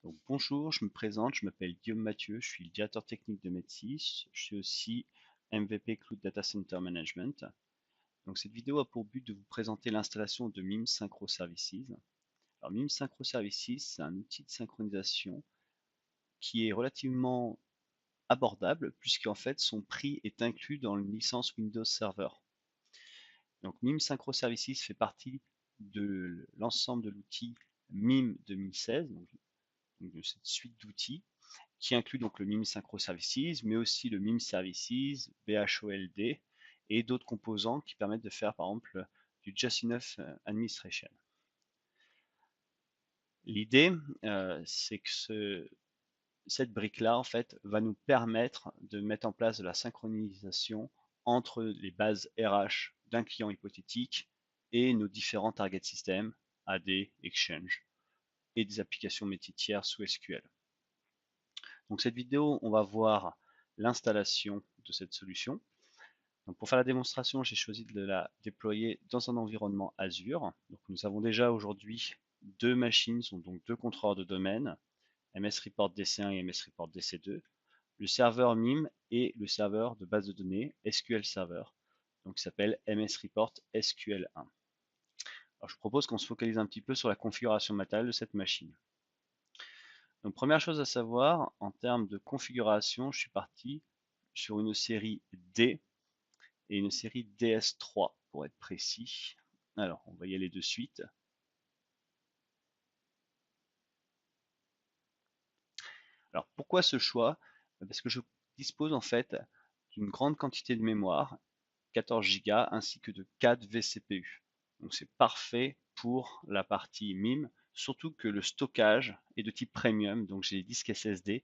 Donc, bonjour, je me présente, je m'appelle Guillaume Mathieu, je suis le directeur technique de Medsys, je suis aussi MVP Cloud Data Center Management. Donc, cette vidéo a pour but de vous présenter l'installation de MIM Synchro Services. Alors, MIM Synchro Services, c'est un outil de synchronisation qui est relativement abordable puisqu'en fait son prix est inclus dans une licence Windows Server. Donc, MIM Synchro Services fait partie de l'ensemble de l'outil MIM 2016, donc de cette suite d'outils qui inclut donc le MIM Synchro Services, mais aussi le MIM Services, BHOLD et d'autres composants qui permettent de faire par exemple du Just Enough Administration. L'idée, c'est que cette brique-là, en fait, va nous permettre de mettre en place de la synchronisation entre les bases RH d'un client hypothétique et nos différents target systems, AD, Exchange et des applications métiers tiers sous SQL. Donc cette vidéo, on va voir l'installation de cette solution. Donc pour faire la démonstration, j'ai choisi de la déployer dans un environnement Azure. Donc nous avons déjà aujourd'hui deux machines, sont donc deux contrôleurs de domaine, MS Report DC1 et MS Report DC2, le serveur MIM et le serveur de base de données SQL Server, donc qui s'appelle MS Report SQL1. Alors je propose qu'on se focalise un petit peu sur la configuration matérielle de cette machine. Donc première chose à savoir, en termes de configuration, je suis parti sur une série D et une série DS3 pour être précis. Alors, on va y aller de suite. Alors, pourquoi ce choix? Parce que je dispose en fait d'une grande quantité de mémoire, 14 Go, ainsi que de 4 vCPU. Donc c'est parfait pour la partie MIM, surtout que le stockage est de type premium, donc j'ai des disques SSD,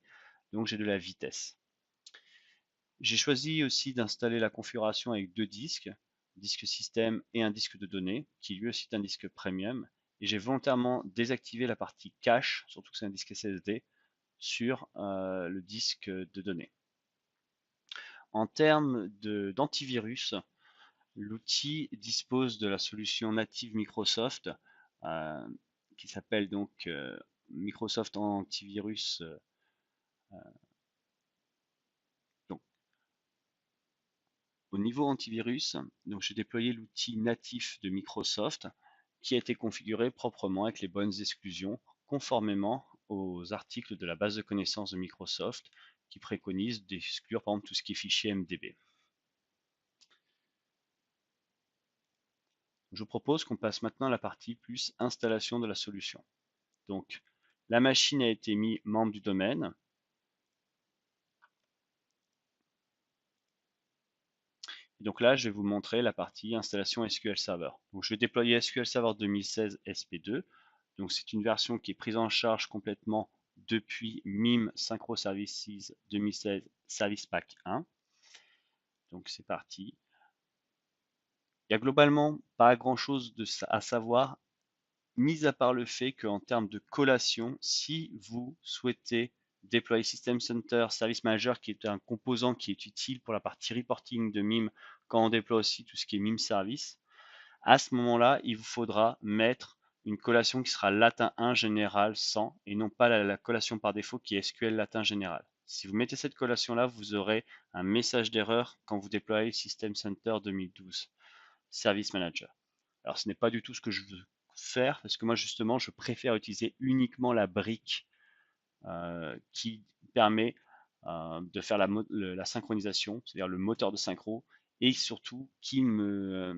donc j'ai de la vitesse. J'ai choisi aussi d'installer la configuration avec deux disques, un disque système et un disque de données, qui lui aussi est un disque premium. Et j'ai volontairement désactivé la partie cache, surtout que c'est un disque SSD, sur le disque de données. En termes d'antivirus, l'outil dispose de la solution native Microsoft, euh, qui s'appelle donc Microsoft Antivirus. Donc, au niveau antivirus, donc j'ai déployé l'outil natif de Microsoft qui a été configuré proprement avec les bonnes exclusions conformément aux articles de la base de connaissances de Microsoft qui préconisent d'exclure par exemple tout ce qui est fichier MDB. Je vous propose qu'on passe maintenant à la partie plus installation de la solution. Donc la machine a été mise membre du domaine. Et donc là, je vais vous montrer la partie installation SQL Server. Donc je vais déployer SQL Server 2016 SP2. Donc c'est une version qui est prise en charge complètement depuis MIM Synchro Services 2016 Service Pack 1. Donc c'est parti. Il y a globalement pas grand chose à savoir, mis à part le fait qu'en termes de collation, si vous souhaitez déployer System Center Service Manager, qui est un composant qui est utile pour la partie reporting de MIM, quand on déploie aussi tout ce qui est MIM Service, à ce moment-là, il vous faudra mettre une collation qui sera latin 1 général 100 et non pas la collation par défaut qui est SQL latin général. Si vous mettez cette collation-là, vous aurez un message d'erreur quand vous déployez System Center 2012 Service Manager. Alors ce n'est pas du tout ce que je veux faire parce que moi justement je préfère utiliser uniquement la brique qui permet de faire la synchronisation, c'est-à-dire le moteur de synchro, et surtout qui ne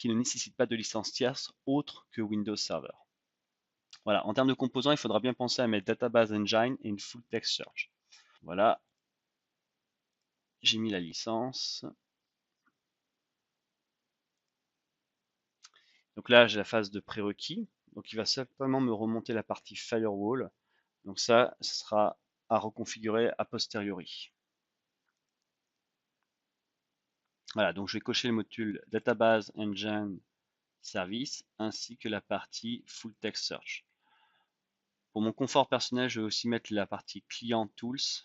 nécessite pas de licence tierce autre que Windows Server. Voilà, en termes de composants, il faudra bien penser à mettre Database Engine et une Full Text Search. Voilà, j'ai mis la licence. Donc là, j'ai la phase de prérequis. Donc il va simplement me remonter la partie Firewall. Donc ça, ce sera à reconfigurer a posteriori. Voilà, donc je vais cocher le module Database Engine Service ainsi que la partie Full Text Search. Pour mon confort personnel, je vais aussi mettre la partie Client Tools,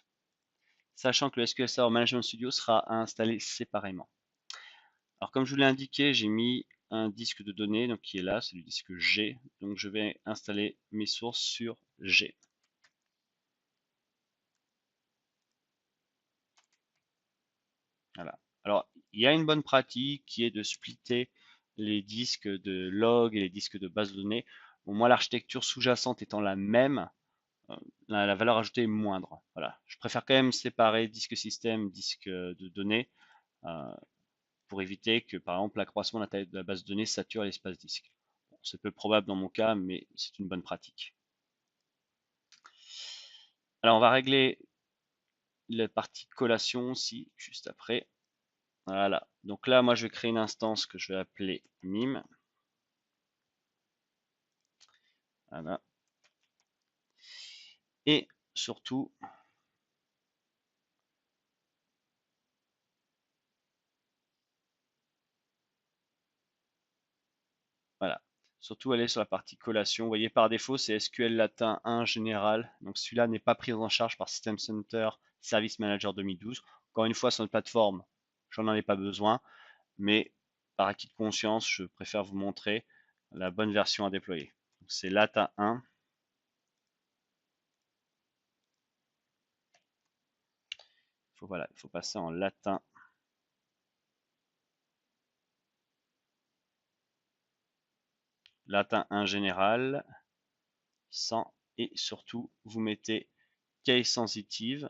sachant que le SQL Server Management Studio sera à installer séparément. Alors comme je vous l'ai indiqué, j'ai mis un disque de données donc qui est là, c'est le disque G. Donc je vais installer mes sources sur G. Voilà. Alors, il y a une bonne pratique qui est de splitter les disques de log et les disques de base de données. Bon, moi, l'architecture sous-jacente étant la même, la valeur ajoutée est moindre. Voilà. Je préfère quand même séparer disque système, disque de données, euh, pour éviter que, par exemple, l'accroissement de la taille de la base de données sature l'espace disque. Bon, c'est peu probable dans mon cas, mais c'est une bonne pratique. Alors, on va régler la partie collation aussi, juste après. Voilà. Donc là, moi, je vais créer une instance que je vais appeler mime. Voilà. Et surtout, voilà. Surtout aller sur la partie collation. Vous voyez, par défaut, c'est SQL Latin 1 général. Donc celui-là n'est pas pris en charge par System Center Service Manager 2012. Encore une fois, sur notre plateforme, j'en ai pas besoin. Mais par acquis de conscience, je préfère vous montrer la bonne version à déployer. C'est Latin 1. Voilà, il faut passer en Latin. Latin 1 général. Sans. Et surtout, vous mettez case sensitive.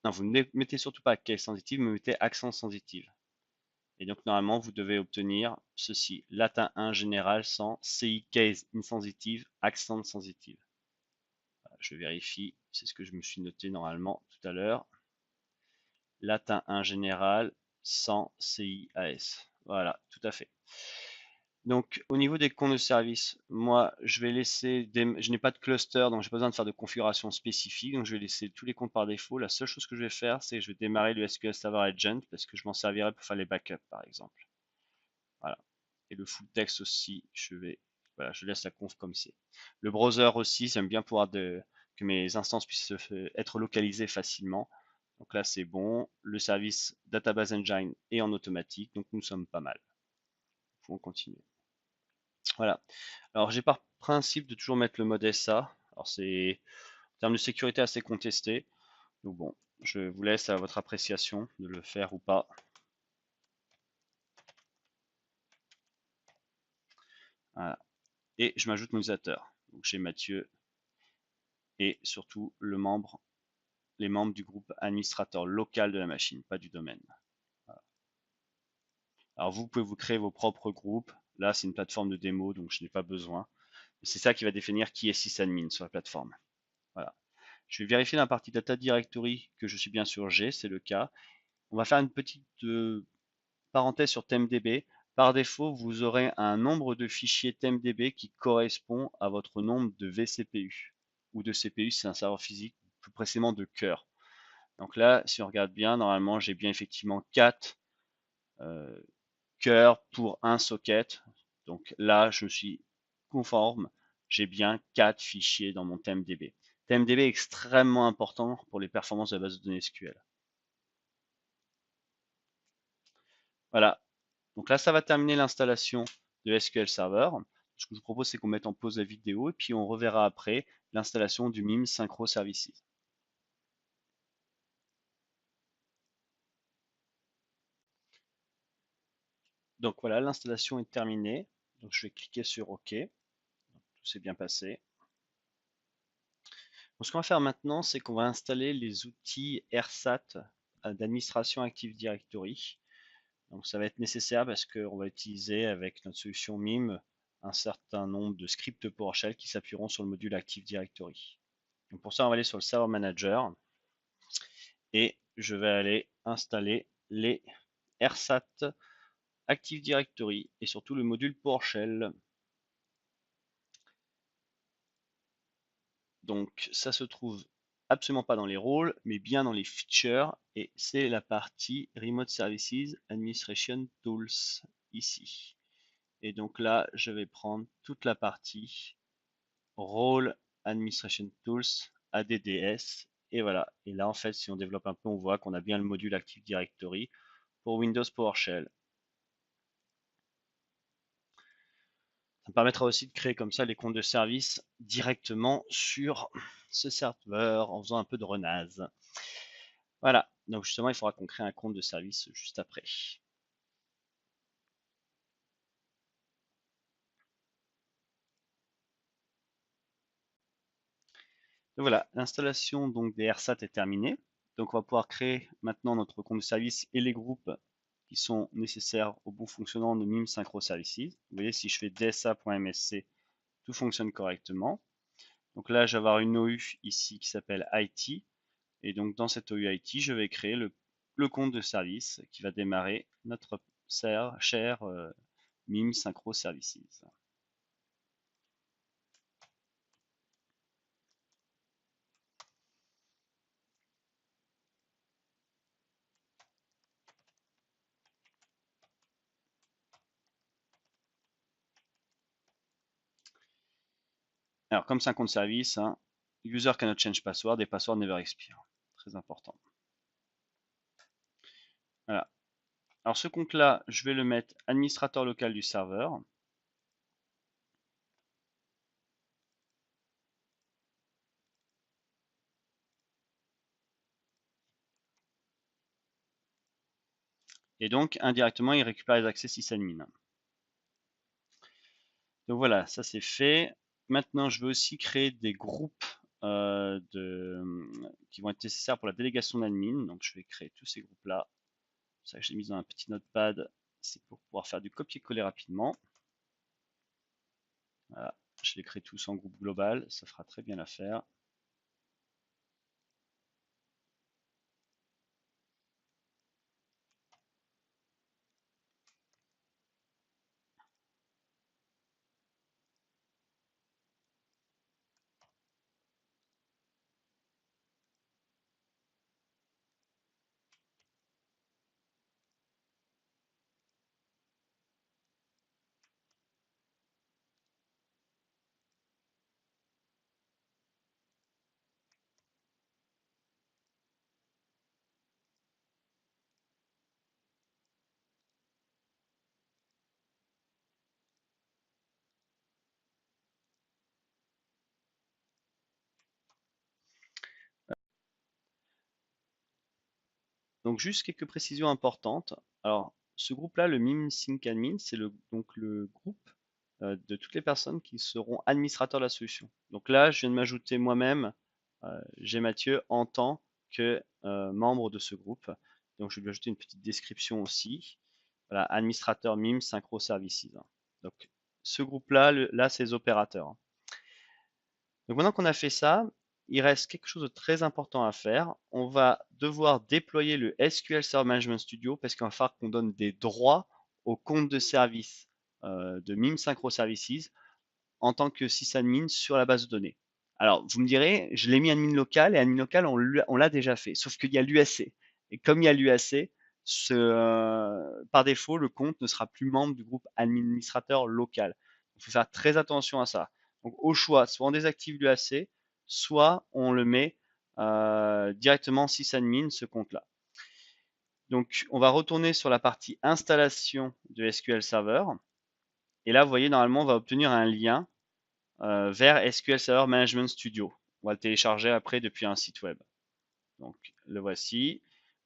Non, vous ne mettez surtout pas case sensitive, mais vous mettez accent sensitive. Et donc, normalement, vous devez obtenir ceci. Latin 1 général sans CI case insensitive, accent sensitive. Voilà, je vérifie, c'est ce que je me suis noté normalement tout à l'heure. Latin 1 général sans CIAS. Voilà, tout à fait. Donc, au niveau des comptes de service, moi, je vais laisser je n'ai pas de cluster, donc j'ai pas besoin de faire de configuration spécifique. Donc, je vais laisser tous les comptes par défaut. La seule chose que je vais faire, c'est que je vais démarrer le SQL Server Agent parce que je m'en servirai pour faire les backups, par exemple. Voilà. Et le full text aussi, voilà, je laisse la conf comme c'est. Le browser aussi, j'aime bien pouvoir que mes instances puissent être localisées facilement. Donc là, c'est bon. Le service Database Engine est en automatique, donc nous sommes pas mal. On continue. Voilà. Alors, j'ai par principe de toujours mettre le mode SA. Alors, c'est en termes de sécurité assez contesté. Donc bon, je vous laisse à votre appréciation de le faire ou pas. Voilà. Et je m'ajoute mon utilisateur. Donc j'ai Mathieu et surtout les membres du groupe administrateur local de la machine, pas du domaine. Voilà. Alors vous pouvez vous créer vos propres groupes. Là, c'est une plateforme de démo, donc je n'ai pas besoin. C'est ça qui va définir qui est sysadmin sur la plateforme. Voilà. Je vais vérifier dans la partie Data Directory que je suis bien sûr G, c'est le cas. On va faire une petite parenthèse sur TempDB. Par défaut, vous aurez un nombre de fichiers TempDB qui correspond à votre nombre de vCPU ou de CPU, c'est un serveur physique, plus précisément de cœur. Donc là, si on regarde bien, normalement, j'ai bien effectivement 4 cœurs pour un socket. Donc là, je suis conforme. J'ai bien 4 fichiers dans mon TempDB. TempDB est extrêmement important pour les performances de la base de données SQL. Voilà. Donc là, ça va terminer l'installation de SQL Server. Ce que je vous propose, c'est qu'on mette en pause la vidéo et puis on reverra après l'installation du MIM Synchro Services. Donc voilà, l'installation est terminée. Donc je vais cliquer sur OK. Tout s'est bien passé. Donc, ce qu'on va faire maintenant, c'est qu'on va installer les outils AirSAT d'administration Active Directory. Donc ça va être nécessaire parce qu'on va utiliser avec notre solution MIM un certain nombre de scripts PowerShell qui s'appuieront sur le module Active Directory. Donc pour ça, on va aller sur le Server Manager et je vais aller installer les AirSAT Active Directory et surtout le module PowerShell. Donc ça se trouve absolument pas dans les rôles, mais bien dans les features, et c'est la partie Remote Services Administration Tools ici. Et donc là, je vais prendre toute la partie Role Administration Tools ADDS, et voilà. Et là, en fait, si on développe un peu, on voit qu'on a bien le module Active Directory pour Windows PowerShell. Ça me permettra aussi de créer comme ça les comptes de service directement sur ce serveur en faisant un peu de renase. Voilà, donc justement, il faudra qu'on crée un compte de service juste après. Donc voilà, l'installation donc des RSAT est terminée. Donc on va pouvoir créer maintenant notre compte de service et les groupes qui sont nécessaires au bon fonctionnement de MIM Synchro Services. Vous voyez, si je fais dsa.msc, tout fonctionne correctement. Donc là, je vais avoir une OU ici qui s'appelle IT. Et donc dans cette OU IT, je vais créer le compte de service qui va démarrer notre cher MIM Synchro Services. Alors comme c'est un compte service, hein, user cannot change password et password never expire. Très important. Voilà. Alors ce compte-là, je vais le mettre administrateur local du serveur. Et donc indirectement, il récupère les accès sysadmin. Donc voilà, ça c'est fait. Maintenant, je vais aussi créer des groupes qui vont être nécessaires pour la délégation d'admin. Donc je vais créer tous ces groupes-là. C'est ça que j'ai mis dans un petit notepad. C'est pour pouvoir faire du copier-coller rapidement. Voilà, je les crée tous en groupe global. Ça fera très bien l'affaire. Donc juste quelques précisions importantes. Alors ce groupe-là, le MIM Sync Admin, c'est donc le groupe de toutes les personnes qui seront administrateurs de la solution. Donc là, je viens de m'ajouter moi-même, j'ai Mathieu en tant que membre de ce groupe. Donc je vais lui ajouter une petite description aussi. Voilà, administrateur MIM Synchro Services. Donc ce groupe-là, là, c'est les opérateurs. Donc maintenant qu'on a fait ça, il reste quelque chose de très important à faire. On va devoir déployer le SQL Server Management Studio parce qu'il va falloir qu'on donne des droits au compte de service de MIM Synchro Services en tant que sysadmin sur la base de données. Alors, vous me direz, je l'ai mis admin local et admin local, on l'a déjà fait, sauf qu'il y a l'UAC. Et comme il y a l'UAC, par défaut, le compte ne sera plus membre du groupe administrateur local. Il faut faire très attention à ça. Donc, au choix, soit on désactive l'UAC, soit on le met directement sysadmin, ce compte-là. Donc, on va retourner sur la partie installation de SQL Server. Et là, vous voyez, normalement, on va obtenir un lien vers SQL Server Management Studio. On va le télécharger après depuis un site web. Donc le voici.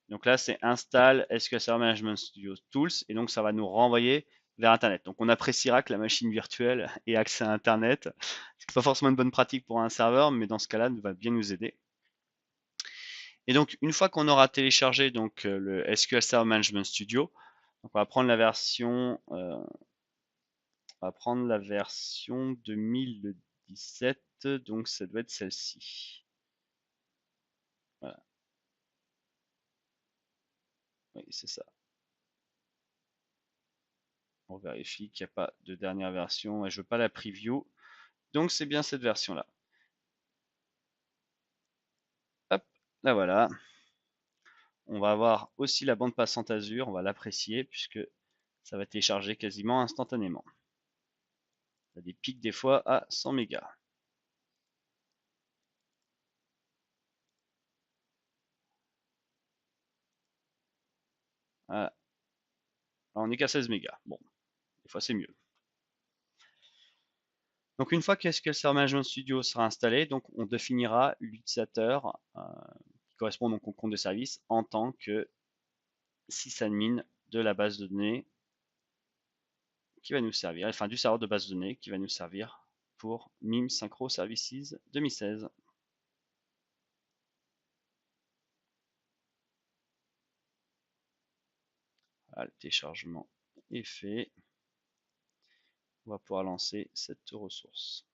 Donc là, c'est Install SQL Server Management Studio Tools et donc ça va nous renvoyer vers Internet. Donc on appréciera que la machine virtuelle ait accès à Internet. Ce n'est pas forcément une bonne pratique pour un serveur, mais dans ce cas-là, ça va bien nous aider. Et donc une fois qu'on aura téléchargé donc le SQL Server Management Studio, donc on va prendre la version 2017, donc ça doit être celle-ci. Voilà, oui, c'est ça. On vérifie qu'il n'y a pas de dernière version et je veux pas la preview. Donc c'est bien cette version-là. Hop, là voilà. On va avoir aussi la bande passante Azure, on va l'apprécier puisque ça va télécharger quasiment instantanément. Ça a des pics des fois à 100 mégas. Voilà. Alors, on est qu'à 16 mégas. Bon, des fois c'est mieux. Donc une fois que SQL Server Management Studio sera installé, donc on définira l'utilisateur qui correspond donc au compte de service en tant que sysadmin de la base de données qui va nous servir, enfin du serveur de base de données qui va nous servir pour MIM Synchro Services 2016. Voilà, le téléchargement est fait. On va pouvoir lancer cette ressource.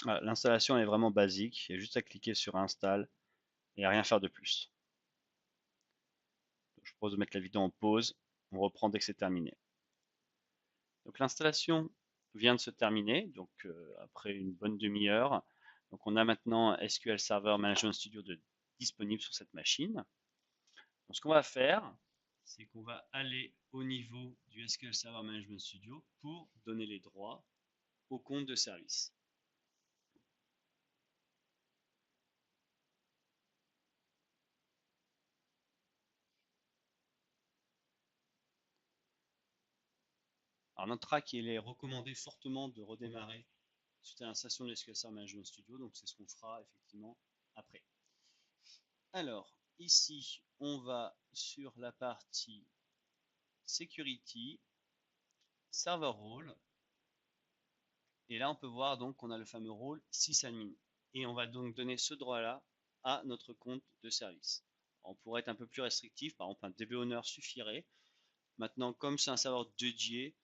Voilà, l'installation est vraiment basique, il y a juste à cliquer sur Install et à rien faire de plus. Donc, je propose de mettre la vidéo en pause, on reprend dès que c'est terminé. Donc l'installation vient de se terminer, donc après une bonne demi-heure. Donc on a maintenant SQL Server Management Studio disponible sur cette machine. Donc ce qu'on va faire, c'est qu'on va aller au niveau du SQL Server Management Studio pour donner les droits au compte de service. Alors notera qu'il est recommandé fortement de redémarrer suite à l'installation de SQL Server Management Studio, donc c'est ce qu'on fera effectivement après. Alors ici, on va sur la partie Security, Server Role, et là on peut voir donc qu'on a le fameux rôle sysadmin, et on va donc donner ce droit-là à notre compte de service. On pourrait être un peu plus restrictif, par exemple un DB owner suffirait. Maintenant, comme c'est un serveur dédié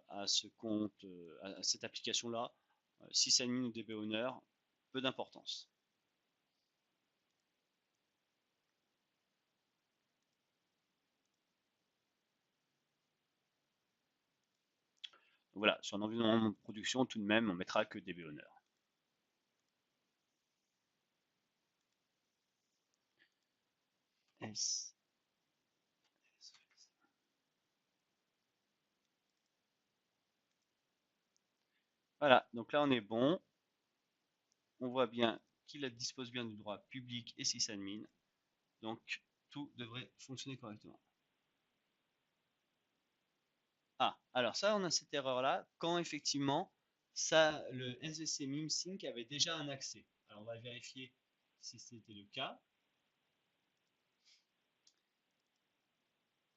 à ce compte, à cette application-là, sysadmin ou DB owner, peu d'importance. Voilà, sur un environnement de production, tout de même, on mettra que DB owner. S. Voilà, donc là on est bon. On voit bien qu'il dispose bien du droit public et sysadmin. Donc tout devrait fonctionner correctement. Ah, alors ça, on a cette erreur-là quand effectivement ça, le SVC MIMSync avait déjà un accès. Alors on va vérifier si c'était le cas.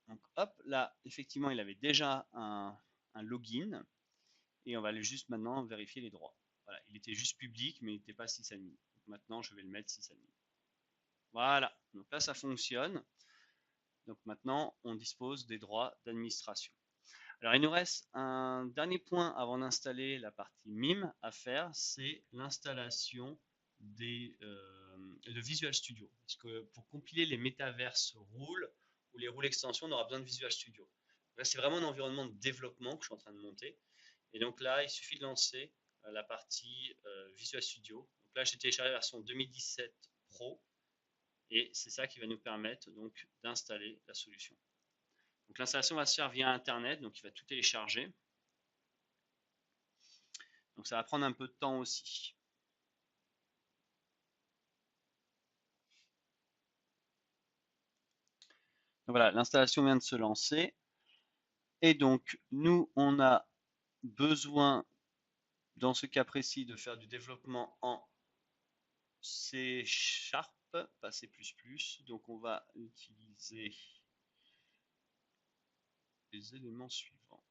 Donc hop, là, effectivement, il avait déjà un login et on va aller juste maintenant vérifier les droits. Voilà, il était juste public, mais il n'était pas sysadmin. Donc maintenant, je vais le mettre sysadmin. Voilà, donc là, ça fonctionne. Donc maintenant, on dispose des droits d'administration. Alors, il nous reste un dernier point avant d'installer la partie MIM à faire, c'est l'installation de Visual Studio. Parce que pour compiler les Metaverse Rules ou les rôles extensions, on aura besoin de Visual Studio. Là, c'est vraiment un environnement de développement que je suis en train de monter. Et donc là, il suffit de lancer la partie Visual Studio. Donc là, j'ai téléchargé la version 2017 Pro. Et c'est ça qui va nous permettre donc d'installer la solution. Donc l'installation va se faire via Internet, donc il va tout télécharger. Donc ça va prendre un peu de temps aussi. Donc voilà, l'installation vient de se lancer. Et donc nous, on a besoin, dans ce cas précis, de faire du développement en C#, pas C++. Donc on va utiliser les éléments suivants.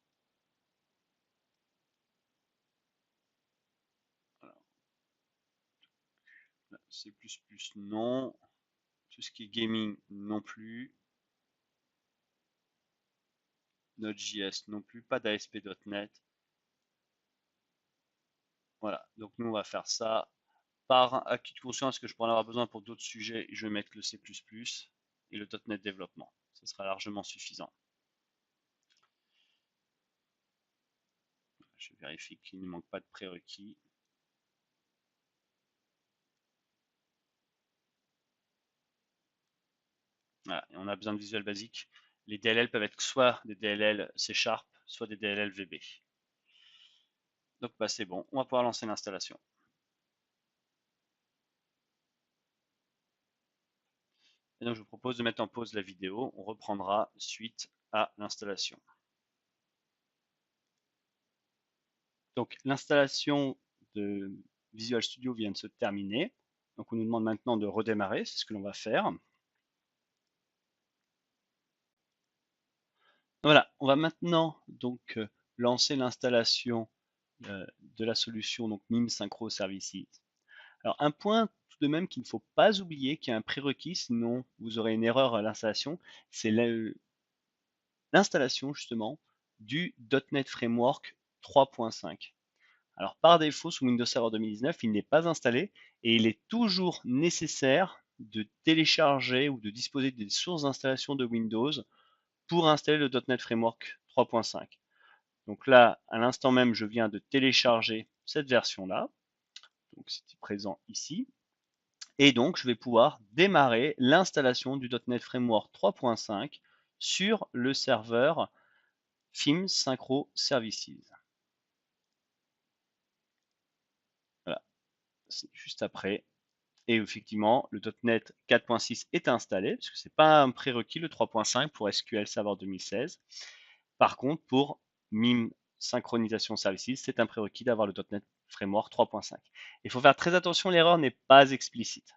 Alors, C++ non. Tout ce qui est gaming non plus. Node.js non plus, pas d'ASP.NET. Voilà, donc nous on va faire ça par acquis de conscience que je pourrais en avoir besoin pour d'autres sujets. Je vais mettre le C++ et le .NET développement. Ce sera largement suffisant. Je vérifie qu'il ne manque pas de prérequis. Voilà, et on a besoin de Visual Basic. Les DLL peuvent être soit des DLL C#, soit des DLL VB. Donc bah, c'est bon, on va pouvoir lancer l'installation. Et donc je vous propose de mettre en pause la vidéo, on reprendra suite à l'installation. Donc l'installation de Visual Studio vient de se terminer. Donc on nous demande maintenant de redémarrer, c'est ce que l'on va faire. Voilà, on va maintenant donc lancer l'installation de la solution donc MIM Synchro Services. Alors un point tout de même qu'il ne faut pas oublier, qui est un prérequis, sinon vous aurez une erreur à l'installation, c'est l'installation justement du .NET Framework 3.5. Alors par défaut, sous Windows Server 2019, il n'est pas installé et il est toujours nécessaire de télécharger ou de disposer des sources d'installation de Windows pour installer le .NET Framework 3.5. Donc là, à l'instant même, je viens de télécharger cette version-là. Donc c'est présent ici. Et donc, je vais pouvoir démarrer l'installation du .NET Framework 3.5 sur le serveur FIM Synchro Services. Voilà, c'est juste après. Et effectivement, le .NET 4.6 est installé, parce que ce n'est pas un prérequis, le 3.5 pour SQL Server 2016. Par contre, pour MIM Synchronisation Services, c'est un prérequis d'avoir le .NET Framework 3.5. Il faut faire très attention, l'erreur n'est pas explicite.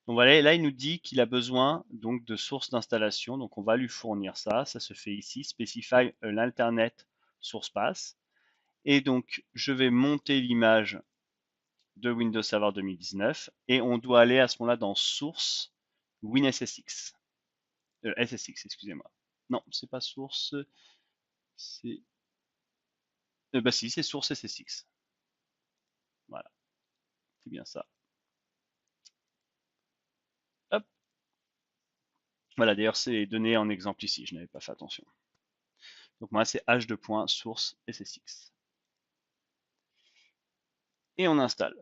Donc voilà, là il nous dit qu'il a besoin donc de sources d'installation, donc on va lui fournir ça. Ça se fait ici, specify an alternate source path. Et donc je vais monter l'image de Windows Server 2019 et on doit aller à ce moment-là dans source WinSSX. SSX, excusez-moi. Non, c'est pas source, c'est bah si, c'est source SSX. Voilà, c'est bien ça. Hop. Voilà, d'ailleurs c'est donné en exemple ici, je n'avais pas fait attention. Donc moi c'est h2.source SSX. Et on installe.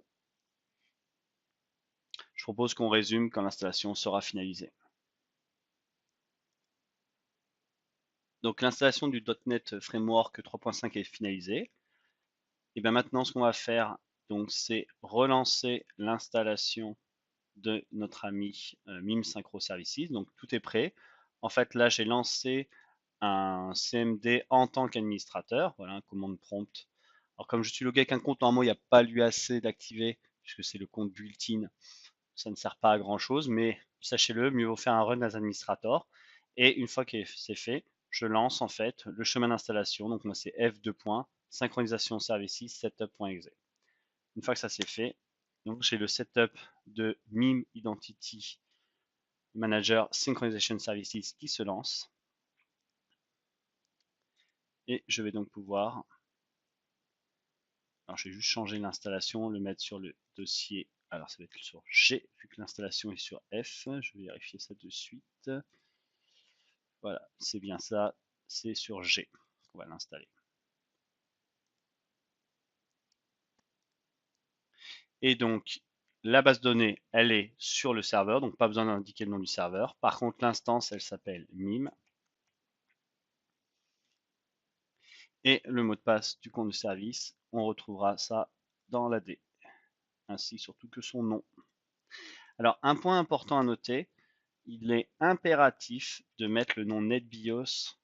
Je propose qu'on résume quand l'installation sera finalisée. Donc l'installation du .NET Framework 3.5 est finalisée. Et bien maintenant, ce qu'on va faire, donc, c'est relancer l'installation de notre ami MIM Synchro Services. Donc tout est prêt. En fait, là, j'ai lancé un CMD en tant qu'administrateur. Voilà, un commande prompt. Alors comme je suis logué avec un compte, normalement, il n'y a pas l'UAC d'activer, puisque c'est le compte built-in. Ça ne sert pas à grand chose, mais sachez-le, mieux vaut faire un run as administrator. Et une fois que c'est fait, je lance en fait le chemin d'installation. Donc moi c'est F2. Synchronisation services setup.exe. Une fois que ça c'est fait, donc j'ai le setup de MIM Identity Manager Synchronization Services qui se lance. Et je vais donc pouvoir, alors je vais juste changer l'installation, le mettre sur le dossier. Alors ça va être sur G, vu que l'installation est sur F. Je vais vérifier ça de suite. Voilà, c'est bien ça, c'est sur G qu'on va l'installer. Et donc, la base de données, elle est sur le serveur, donc pas besoin d'indiquer le nom du serveur. Par contre, l'instance, elle s'appelle MIM. Et le mot de passe du compte de service, on retrouvera ça dans l'AD, ainsi surtout que son nom. Alors, un point important à noter, il est impératif de mettre le nom NetBIOS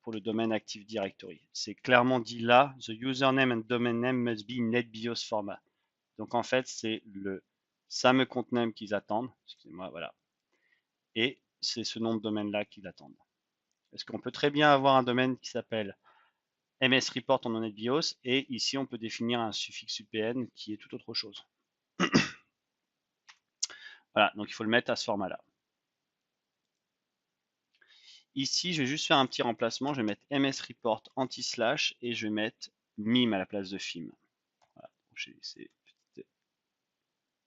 pour le domaine Active Directory. C'est clairement dit là, the username and domain name must be NetBIOS format. Donc en fait, c'est le SAME contename qu'ils attendent. Excusez-moi, voilà. Et c'est ce nom de domaine-là qu'ils attendent. Parce qu'on peut très bien avoir un domaine qui s'appelle MS Report en NetBIOS et ici on peut définir un suffixe UPN qui est tout autre chose. Voilà, donc il faut le mettre à ce format-là. Ici, je vais juste faire un petit remplacement. Je vais mettre MS Report anti-slash et je vais mettre MIM à la place de FIM. Voilà, j'ai ces petites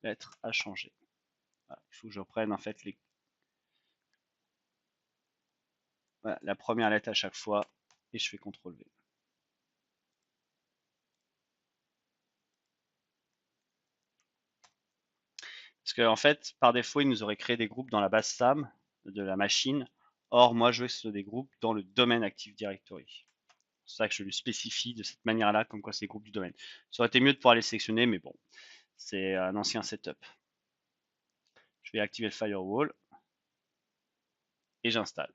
lettres à changer. Voilà, il faut que je reprenne en fait voilà, la première lettre à chaque fois et je fais CTRL-V. Parce qu'en fait, par défaut, il nous aurait créé des groupes dans la base SAM de la machine. Or, moi, je veux que ce soit des groupes dans le domaine Active Directory. C'est ça que je lui spécifie de cette manière-là, comme quoi c'est des groupes du domaine. Ça aurait été mieux de pouvoir les sélectionner, mais bon, c'est un ancien setup. Je vais activer le firewall et j'installe.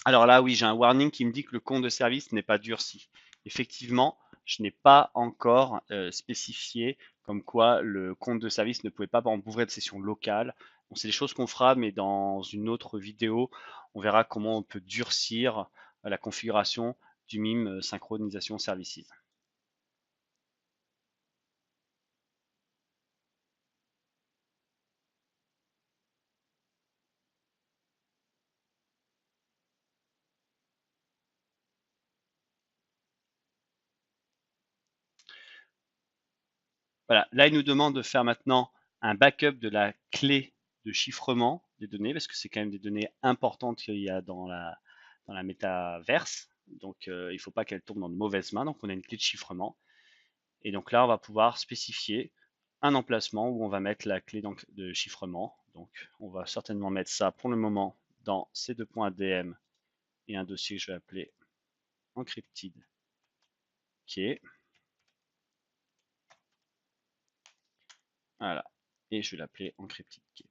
Alors là, oui, j'ai un warning qui me dit que le compte de service n'est pas durci. Effectivement, je n'ai pas encore spécifié comme quoi le compte de service ne pouvait pas ouvrir de session locale. Bon, c'est des choses qu'on fera, mais dans une autre vidéo, on verra comment on peut durcir la configuration du MIM Synchronisation Services. Voilà, là, il nous demande de faire maintenant un backup de la clé de chiffrement des données, parce que c'est quand même des données importantes qu'il y a dans la métaverse. Donc, il ne faut pas qu'elle tombe dans de mauvaises mains. Donc, on a une clé de chiffrement. Et donc là, on va pouvoir spécifier un emplacement où on va mettre la clé de chiffrement. Donc, on va certainement mettre ça pour le moment dans c2.dm et un dossier que je vais appeler encrypted key. Voilà. Et je vais l'appeler encrypted key.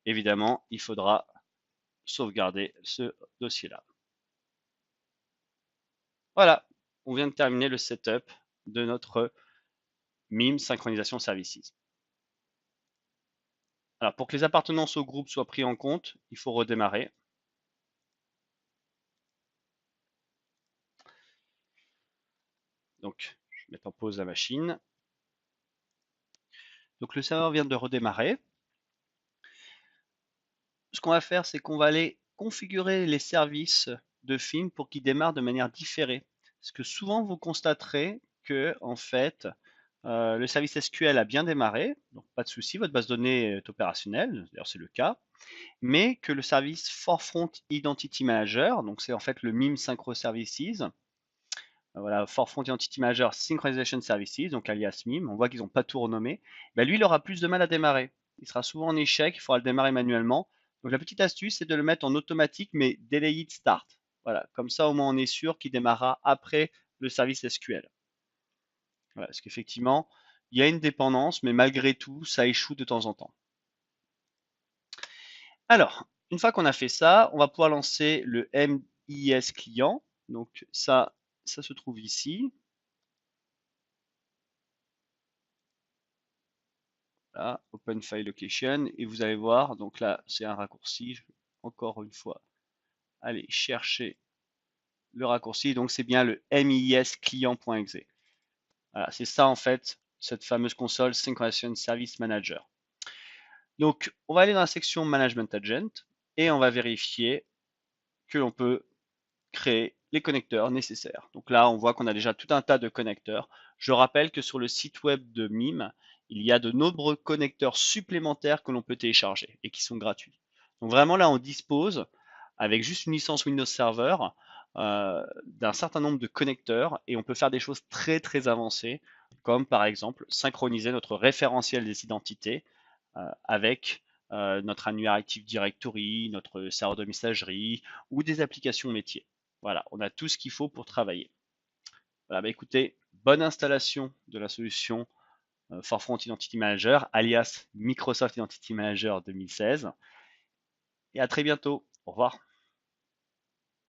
Évidemment, il faudra sauvegarder ce dossier-là. Voilà, on vient de terminer le setup de notre MIM Synchronisation Services. Alors, pour que les appartenances au groupe soient pris en compte, il faut redémarrer. Donc, je vais mettre en pause la machine. Donc, le serveur vient de redémarrer. Ce qu'on va faire, c'est qu'on va aller configurer les services de film pour qu'ils démarrent de manière différée. Parce que souvent, vous constaterez que, en fait, le service SQL a bien démarré, donc pas de souci, votre base de données est opérationnelle, d'ailleurs c'est le cas, mais que le service Forefront Identity Manager, donc c'est en fait le MIM Synchro Services, voilà, Forefront Identity Manager Synchronization Services, donc alias MIM, on voit qu'ils n'ont pas tout renommé, ben lui il aura plus de mal à démarrer. Il sera souvent en échec, il faudra le démarrer manuellement. Donc la petite astuce, c'est de le mettre en automatique, mais delayed start. Voilà, comme ça au moins on est sûr qu'il démarrera après le service SQL. Voilà, parce qu'effectivement, il y a une dépendance, mais malgré tout, ça échoue de temps en temps. Alors, une fois qu'on a fait ça, on va pouvoir lancer le MIS client. Donc ça se trouve ici. Là, Open File Location. Et vous allez voir, donc là, c'est un raccourci. Je vais encore une fois aller chercher le raccourci. Donc c'est bien le MIS client.exe. Voilà, c'est ça en fait, cette fameuse console Synchronization Service Manager. Donc, on va aller dans la section Management Agent et on va vérifier que l'on peut créer les connecteurs nécessaires. Donc là, on voit qu'on a déjà tout un tas de connecteurs. Je rappelle que sur le site web de MIM, il y a de nombreux connecteurs supplémentaires que l'on peut télécharger et qui sont gratuits. Donc vraiment là, on dispose, avec juste une licence Windows Server, d'un certain nombre de connecteurs et on peut faire des choses très très avancées, comme par exemple synchroniser notre référentiel des identités avec notre annuaire Active Directory, notre serveur de messagerie ou des applications métiers. Voilà, on a tout ce qu'il faut pour travailler. Voilà, bah écoutez, bonne installation de la solution Forefront Identity Manager, alias Microsoft Identity Manager 2016. Et à très bientôt. Au revoir.